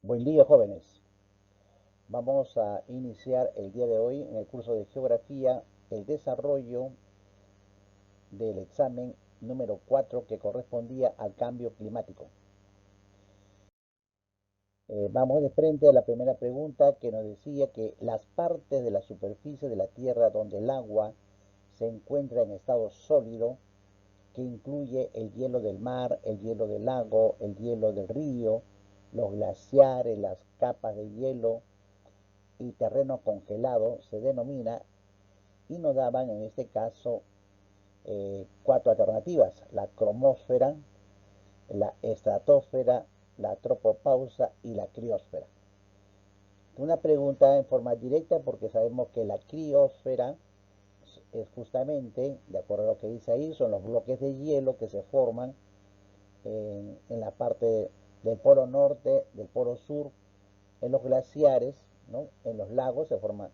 Buen día, jóvenes. Vamos a iniciar el día de hoy en el curso de Geografía el desarrollo del examen número 4 que correspondía al cambio climático. Vamos de frente a la primera pregunta que nos decía que las partes de la superficie de la Tierra donde el agua se encuentra en estado sólido, que incluye el hielo del mar, el hielo del lago, el hielo del río, los glaciares, las capas de hielo y terreno congelado, se denomina, y nos daban en este caso cuatro alternativas: la cromósfera, la estratosfera, la tropopausa y la criósfera. Una pregunta en forma directa porque sabemos que la criósfera es justamente, de acuerdo a lo que dice ahí, son los bloques de hielo que se forman en la parte del polo norte, del polo sur, en los glaciares, ¿no? En los lagos se forman,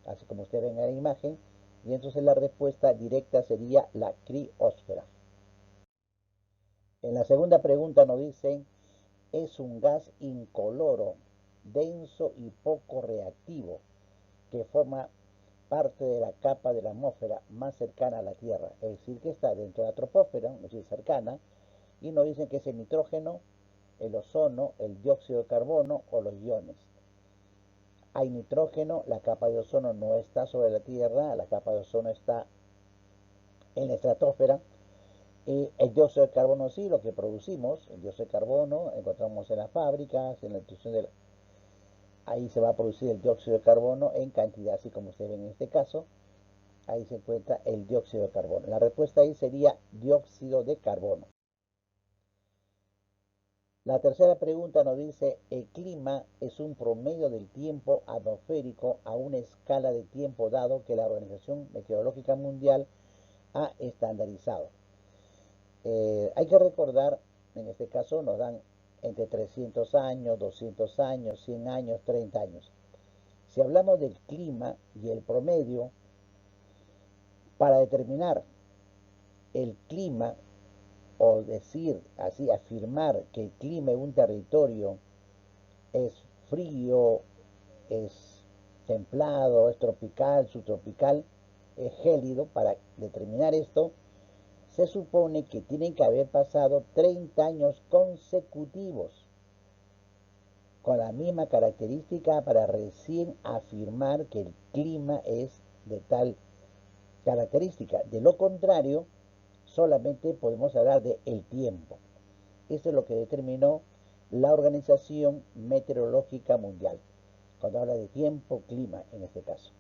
así como ustedes ven en la imagen, y entonces la respuesta directa sería la criósfera. En la segunda pregunta nos dicen, es un gas incoloro, denso y poco reactivo, que forma parte de la capa de la atmósfera más cercana a la Tierra, es decir, que está dentro de la troposfera, es decir, cercana, y nos dicen que es el nitrógeno, el ozono, el dióxido de carbono o los iones. Hay nitrógeno, la capa de ozono no está sobre la Tierra, la capa de ozono está en la estratosfera. Y el dióxido de carbono sí, lo que producimos, el dióxido de carbono, encontramos en las fábricas, en la industria de ahí se va a producir el dióxido de carbono en cantidad, así como ustedes ven en este caso, ahí se encuentra el dióxido de carbono. La respuesta ahí sería dióxido de carbono. La tercera pregunta nos dice, el clima es un promedio del tiempo atmosférico a una escala de tiempo dado que la Organización Meteorológica Mundial ha estandarizado. Hay que recordar, en este caso nos dan entre 300 años, 200 años, 100 años, 30 años. Si hablamos del clima y el promedio, para determinar el clima, o decir así, afirmar que el clima en un territorio es frío, es templado, es tropical, subtropical, es gélido, para determinar esto, se supone que tienen que haber pasado 30 años consecutivos con la misma característica para recién afirmar que el clima es de tal característica. De lo contrario, solamente podemos hablar de el tiempo. Esto es lo que determinó la Organización Meteorológica Mundial, cuando habla de tiempo, clima en este caso.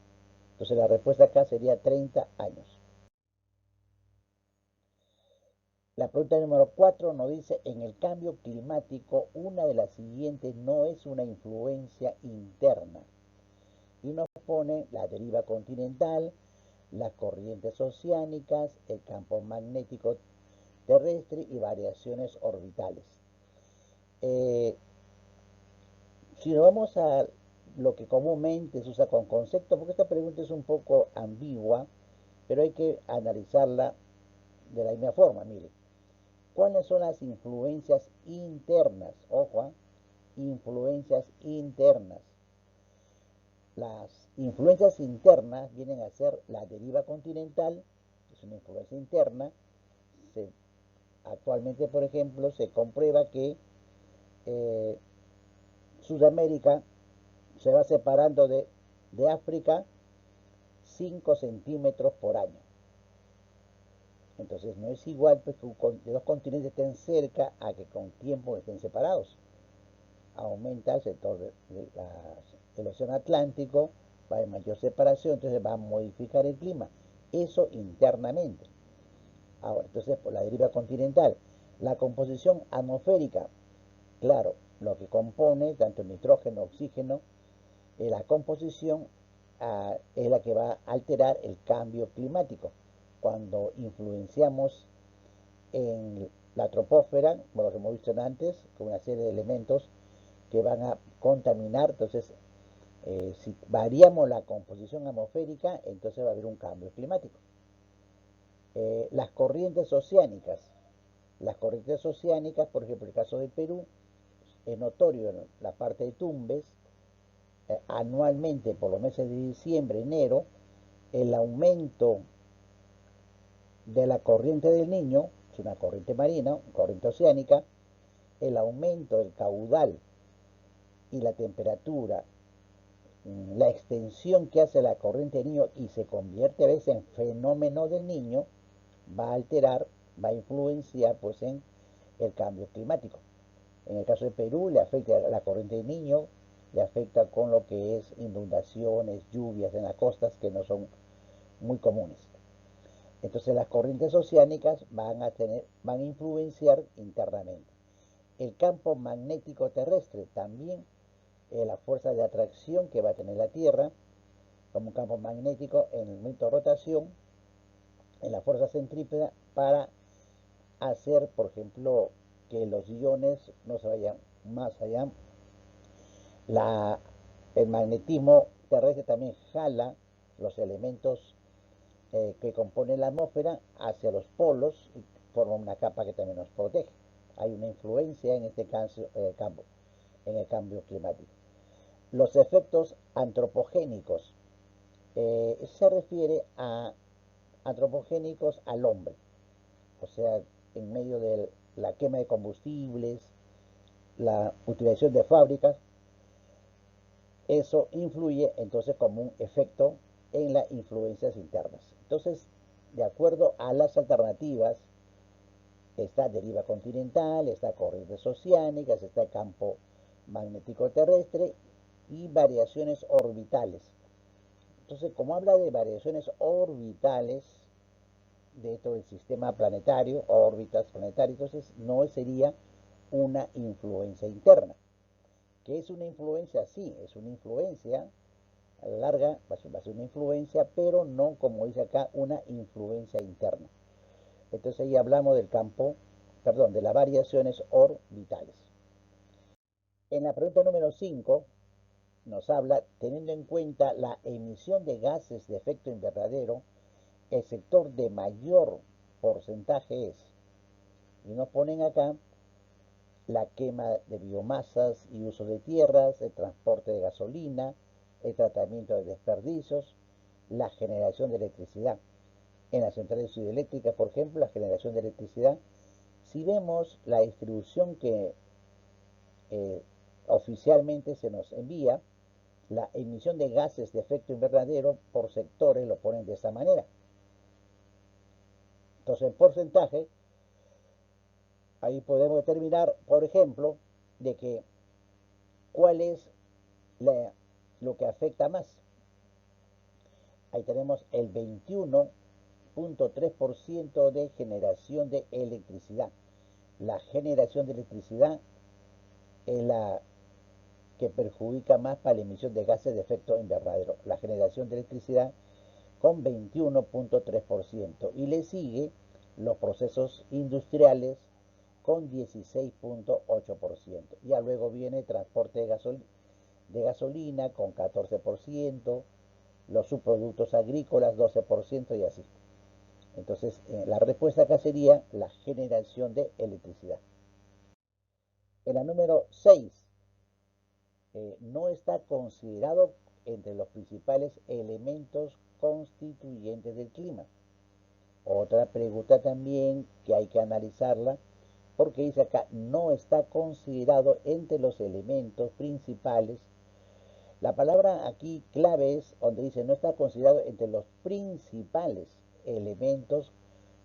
Entonces la respuesta acá sería 30 años. La pregunta número 4 nos dice, en el cambio climático, una de las siguientes no es una influencia interna. Y nos pone la deriva continental, las corrientes oceánicas, el campo magnético terrestre y variaciones orbitales. Eh, si nos vamos a lo que comúnmente se usa con concepto, porque esta pregunta es un poco ambigua, pero hay que analizarla de la misma forma. Mire, ¿cuáles son las influencias internas? Ojo, influencias internas. Las influencias internas vienen a ser la deriva continental, que es una influencia interna. Se, actualmente, por ejemplo, se comprueba que eh, Sudamérica se va separando de África 5 centímetros por año. Entonces no es igual pues, que dos continentes estén cerca a que con tiempo estén separados. Aumenta el sector del océano Atlántico, va a haber mayor separación, entonces va a modificar el clima. Eso internamente. Ahora, entonces por la deriva continental, la composición atmosférica, claro, lo que compone tanto nitrógeno, oxígeno, la composición es la que va a alterar el cambio climático. Cuando influenciamos en la troposfera, bueno, lo que hemos visto antes, con una serie de elementos que van a contaminar, entonces si variamos la composición atmosférica, entonces va a haber un cambio climático. Las corrientes oceánicas, por ejemplo, el caso de Perú, es notorio en la parte de Tumbes, anualmente por los meses de diciembre, enero, el aumento de la corriente del Niño, es una corriente marina, una corriente oceánica, el aumento del caudal y la temperatura, la extensión que hace la corriente del Niño y se convierte a veces en fenómeno del Niño, va a alterar, va a influenciar pues en el cambio climático. En el caso de Perú le afecta la corriente del Niño, le afecta con lo que es inundaciones, lluvias en las costas que no son muy comunes. Entonces las corrientes oceánicas van a influenciar internamente. El campo magnético terrestre también, la fuerza de atracción que va a tener la Tierra como un campo magnético en el momento de rotación, en la fuerza centrípeta para hacer, por ejemplo, que los iones no se vayan más allá. El magnetismo terrestre también jala los elementos que componen la atmósfera hacia los polos y forma una capa que también nos protege. Hay una influencia en este caso, en el cambio climático. Los efectos antropogénicos se refiere a antropogénicos al hombre, o sea, en medio de la quema de combustibles, la utilización de fábricas, eso influye entonces como un efecto en las influencias internas. Entonces, de acuerdo a las alternativas, está deriva continental, está corrientes oceánicas, está campo magnético terrestre y variaciones orbitales. Entonces, como habla de variaciones orbitales dentro del sistema planetario, órbitas planetarias, entonces no sería una influencia interna. ¿Qué es una influencia? Sí, es una influencia a la larga, va a ser una influencia, pero no, como dice acá, una influencia interna. Entonces ahí hablamos del campo, perdón, de las variaciones orbitales. En la pregunta número 5 nos habla, teniendo en cuenta la emisión de gases de efecto invernadero, el sector de mayor porcentaje es, y nos ponen acá la quema de biomasas y uso de tierras, el transporte de gasolina, el tratamiento de desperdicios, la generación de electricidad. En las centrales hidroeléctricas, por ejemplo, la generación de electricidad, si vemos la distribución que eh, oficialmente se nos envía, la emisión de gases de efecto invernadero por sectores lo ponen de esa manera. Entonces, el porcentaje, ahí podemos determinar, por ejemplo, de que cuál es lo que afecta más. Ahí tenemos el 21.3% de generación de electricidad. La generación de electricidad es la que perjudica más para la emisión de gases de efecto invernadero. La generación de electricidad con 21.3%. Y le sigue los procesos industriales con 16.8%. Ya luego viene transporte de gasolina con 14%, los subproductos agrícolas 12% y así. Entonces, la respuesta acá sería la generación de electricidad. En la número 6, no está considerado entre los principales elementos constituyentes del clima. Otra pregunta también que hay que analizarla, porque dice acá, no está considerado entre los elementos principales. La palabra aquí clave es donde dice no está considerado entre los principales elementos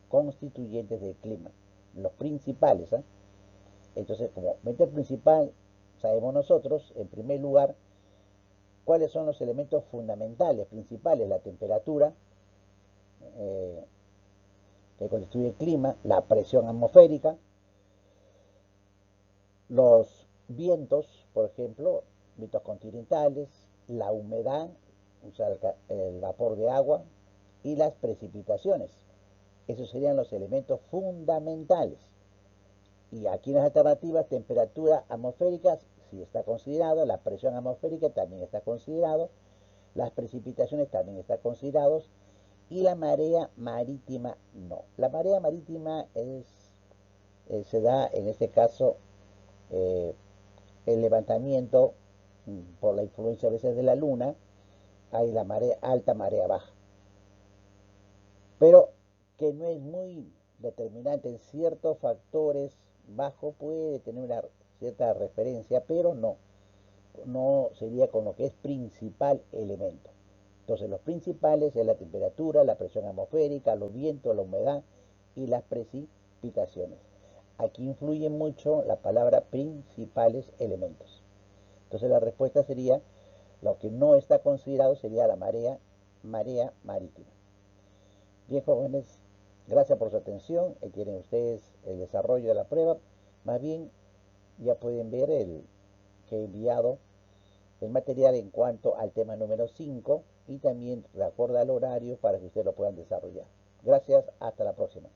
constituyentes del clima. Los principales, ¿eh? Entonces, como mente principal, sabemos nosotros, en primer lugar, cuáles son los elementos fundamentales, principales, la temperatura, eh, que constituye el clima, la presión atmosférica, los vientos, por ejemplo, vientos continentales, la humedad, o sea, el vapor de agua, y las precipitaciones. Esos serían los elementos fundamentales. Y aquí en las alternativas, temperatura atmosférica sí está considerado, la presión atmosférica también está considerado, las precipitaciones también están considerados y la marea marítima no. La marea marítima se da en este caso, eh, el levantamiento por la influencia a veces de la luna, hay la marea alta, marea baja. Pero que no es muy determinante en ciertos factores bajo, puede tener una cierta referencia, pero no sería con lo que es principal elemento. Entonces los principales es la temperatura, la presión atmosférica, los vientos, la humedad y las precipitaciones. Aquí influye mucho la palabra principales elementos. Entonces la respuesta sería, lo que no está considerado sería la marea marítima. Bien, jóvenes, gracias por su atención. Quieren ustedes el desarrollo de la prueba. Más bien, ya pueden ver que he enviado el material en cuanto al tema número 5 y también de acuerdo al horario para que ustedes lo puedan desarrollar. Gracias, hasta la próxima.